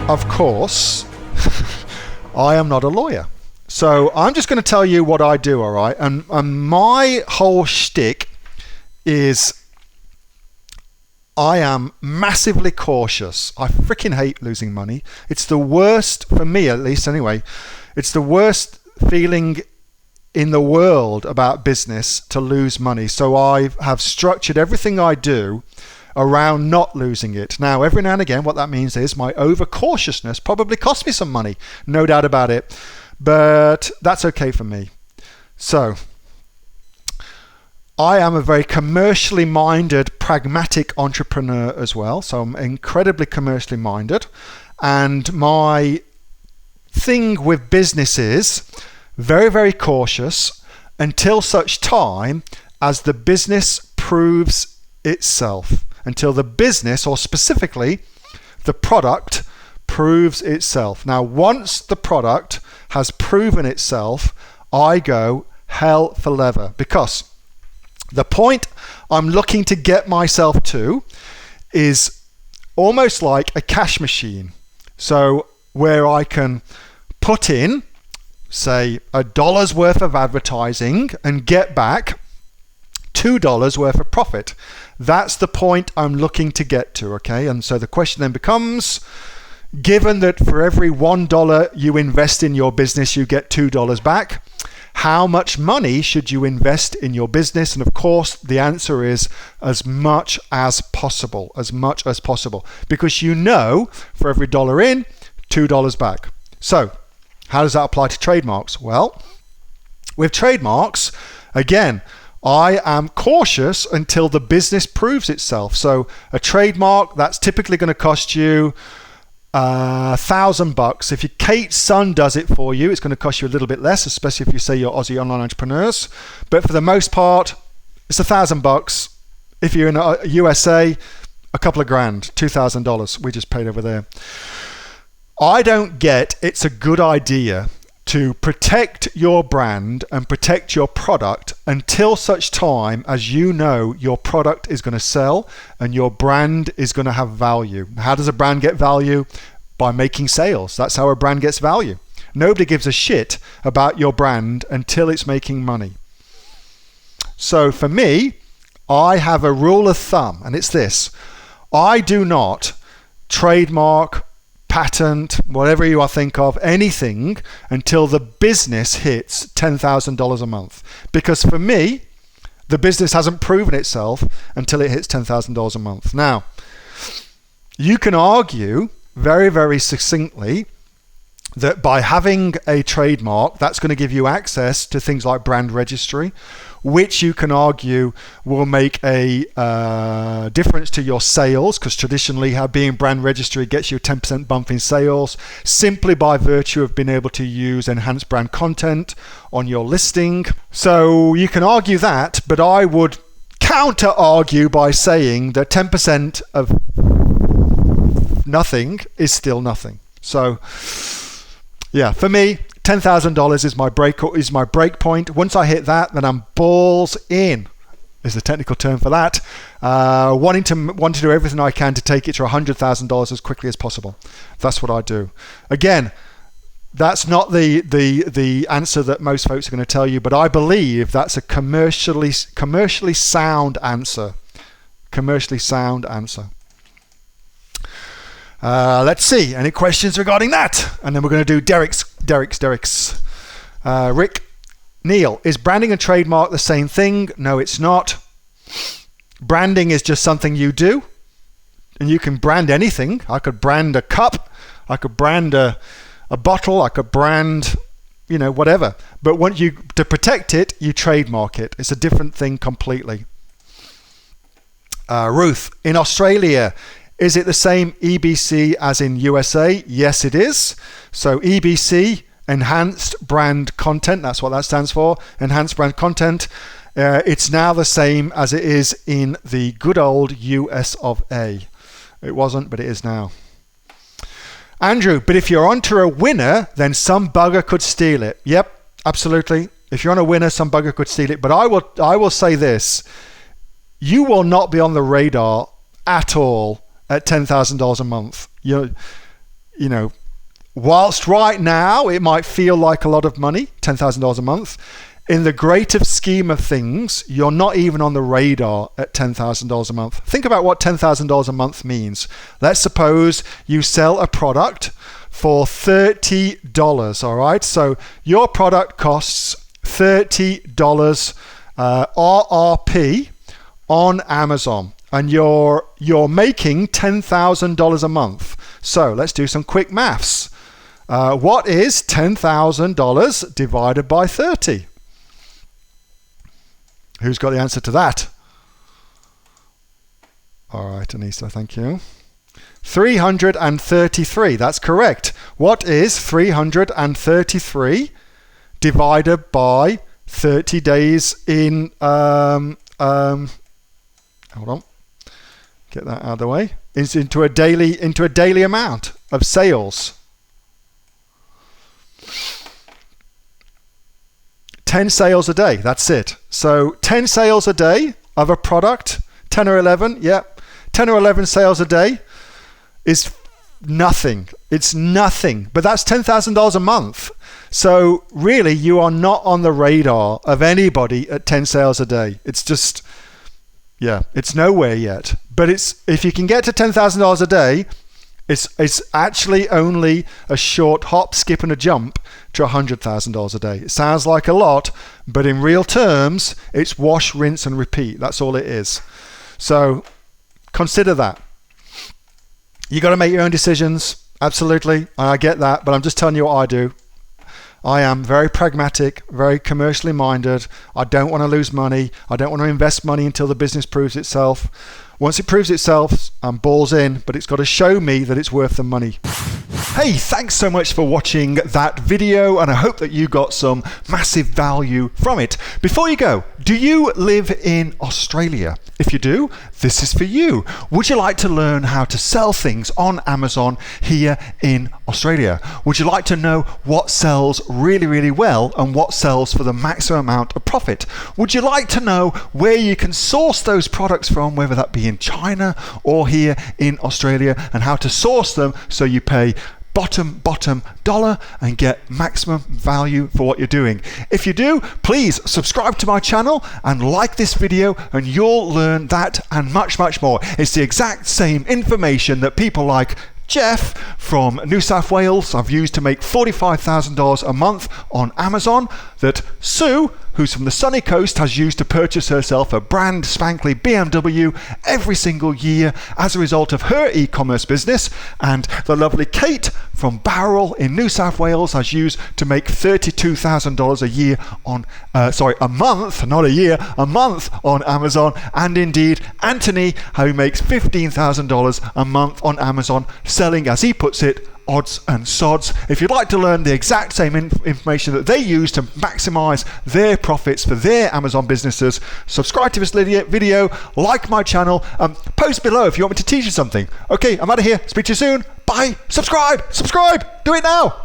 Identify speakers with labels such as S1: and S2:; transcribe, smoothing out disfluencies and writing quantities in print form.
S1: of course, I am not a lawyer. So I'm just going to tell you what I do, all right? And my whole shtick is I am massively cautious. I freaking hate losing money. It's the worst, for me at least anyway, it's the worst feeling in the world about business to lose money. So I have structured everything I do around not losing it. Now, every now and again, what that means is my overcautiousness probably cost me some money, no doubt about it, but that's okay for me. So I am a very commercially minded, pragmatic entrepreneur as well. So I'm incredibly commercially minded, and my thing with business is very, very cautious until such time as the business proves itself. Until the business, or specifically the product, proves itself. Now, once the product has proven itself, I go hell for leather, because the point I'm looking to get myself to is almost like a cash machine. So where I can put in, say, $1 worth of advertising and get back $2 worth of profit. That's the point I'm looking to get to, okay? And so the question then becomes, given that for every $1 you invest in your business, you get $2 back, how much money should you invest in your business? And of course, the answer is as much as possible, because you know for every dollar in, $2 back. So how does that apply to trademarks? Well, with trademarks, again, I am cautious until the business proves itself. So a trademark, that's typically going to cost you $1,000. If your Kate's son does it for you, it's going to cost you a little bit less, especially if you say you're Aussie online entrepreneurs. But for the most part, it's $1,000. If you're in the USA, a couple of grand, $2,000 we just paid over there. I don't get it's a good idea to protect your brand and protect your product until such time as you know your product is going to sell and your brand is going to have value. How does a brand get value? By making sales. That's how a brand gets value. Nobody gives a shit about your brand until it's making money. So for me, I have a rule of thumb, and it's this. I do not trademark, patent, whatever you think of, anything until the business hits $10,000 a month. Because for me, the business hasn't proven itself until it hits $10,000 a month. Now, you can argue very, very succinctly that by having a trademark, that's going to give you access to things like brand registry, which you can argue will make a difference to your sales, because traditionally being brand registry gets you a 10% bump in sales simply by virtue of being able to use enhanced brand content on your listing. So you can argue that, but I would counter argue by saying that 10% of nothing is still nothing. So yeah, for me, $10,000 is my break point. Once I hit that, then I'm balls in, is the technical term for that. Wanting to do everything I can to take it to $100,000 as quickly as possible. That's what I do. Again, that's not the answer that most folks are going to tell you, but I believe that's a commercially sound answer. Commercially sound answer. Let's see, any questions regarding that? And then we're going to do Derek's. Rick, Neil, is branding and trademark the same thing? No, it's not. Branding is just something you do, and you can brand anything. I could brand a cup, I could brand a bottle, I could brand, whatever. But to protect it, you trademark it. It's a different thing completely. Ruth, in Australia, is it the same EBC as in USA? Yes, it is. So EBC, Enhanced Brand Content, that's what that stands for, Enhanced Brand Content. It's now the same as it is in the good old US of A. It wasn't, but it is now. Andrew, but if you're onto a winner, then some bugger could steal it. Yep, absolutely. If you're on a winner, some bugger could steal it. But I will say this. You will not be on the radar at all at $10,000 a month. you know, whilst right now it might feel like a lot of money, $10,000 a month, in the greater scheme of things, you're not even on the radar at $10,000 a month. Think about what $10,000 a month means. Let's suppose you sell a product for $30, all right? So your product costs $30 RRP on Amazon, and you're making $10,000 a month. So let's do some quick maths. What is $10,000 divided by 30? Who's got the answer to that? All right, Anissa, thank you. 333, that's correct. What is 333 divided by 30 days in, hold on, get that out of the way. It's into a daily amount of sales. 10 sales a day, that's it. So 10 sales a day of a product, 10 or 11, yeah, 10 or 11 sales a day is nothing. It's nothing, but that's $10,000 a month. So really, you are not on the radar of anybody at 10 sales a day. It's just, yeah, it's nowhere yet. But it's, if you can get to $10,000 a day, it's actually only a short hop, skip, and a jump to $100,000 a day. It sounds like a lot, but in real terms, it's wash, rinse, and repeat. That's all it is. So consider that. You got to make your own decisions. Absolutely, I get that, but I'm just telling you what I do. I am very pragmatic, very commercially minded. I don't want to lose money. I don't want to invest money until the business proves itself. Once it proves itself, I'm balls in, but it's got to show me that it's worth the money. Hey, thanks so much for watching that video, and I hope that you got some massive value from it. Before you go, do you live in Australia? If you do, this is for you. Would you like to learn how to sell things on Amazon here in Australia? Would you like to know what sells really, really well and what sells for the maximum amount of profit? Would you like to know where you can source those products from, whether that be in China or here in Australia, and how to source them so you pay bottom dollar and get maximum value for what you're doing? If you do, please subscribe to my channel and like this video, and you'll learn that and much more. It's the exact same information that people like Jeff from New South Wales have used to make $45,000 a month on Amazon, that Sue, who's from the sunny coast, has used to purchase herself a brand spankly BMW every single year as a result of her e-commerce business, and the lovely Kate from Bowral in New South Wales has used to make $32,000 a year on, a month, not a year, a month on Amazon, and indeed Anthony, who makes $15,000 a month on Amazon, selling, as he puts it, odds and sods. If you'd like to learn the exact same information that they use to maximize their profits for their Amazon businesses, subscribe to this video, like my channel, post below if you want me to teach you something. Okay, I'm out of here. Speak to you soon. Bye. Subscribe. Do it now.